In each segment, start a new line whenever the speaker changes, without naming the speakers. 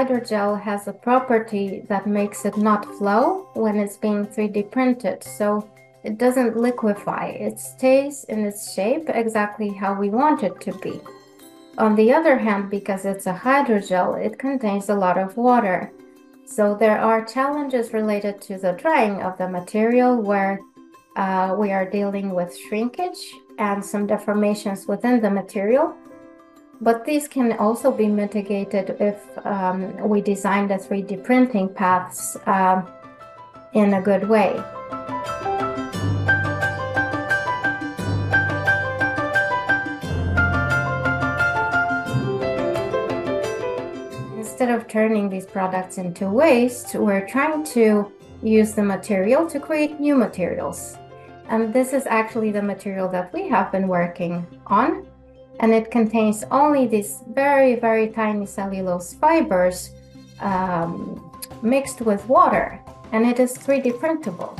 hydrogel has a property that makes it not flow when it's being 3D printed. So it doesn't liquefy. It stays in its shape exactly how we want it to be. On the other hand, because it's a hydrogel, it contains a lot of water. So there are challenges related to the drying of the material where we are dealing with shrinkage and some deformations within the material. But these can also be mitigated if we design the 3D printing paths in a good way. Instead of turning these products into waste, we're trying to use the material to create new materials. And this is actually the material that we have been working on. And it contains only these very, very tiny cellulose fibers mixed with water. And it is 3D printable.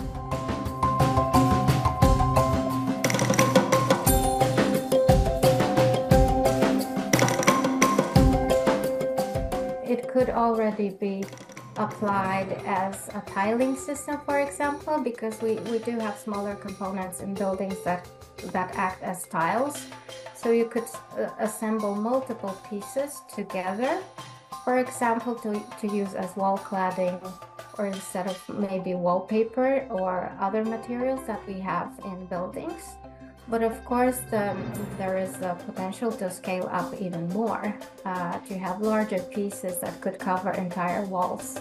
It could already be applied as a tiling system, for example, because we do have smaller components in buildings that act as tiles. So you could assemble multiple pieces together, for example, to use as wall cladding, or instead of maybe wallpaper or other materials that we have in buildings. But of course, there is the potential to scale up even more, to have larger pieces that could cover entire walls.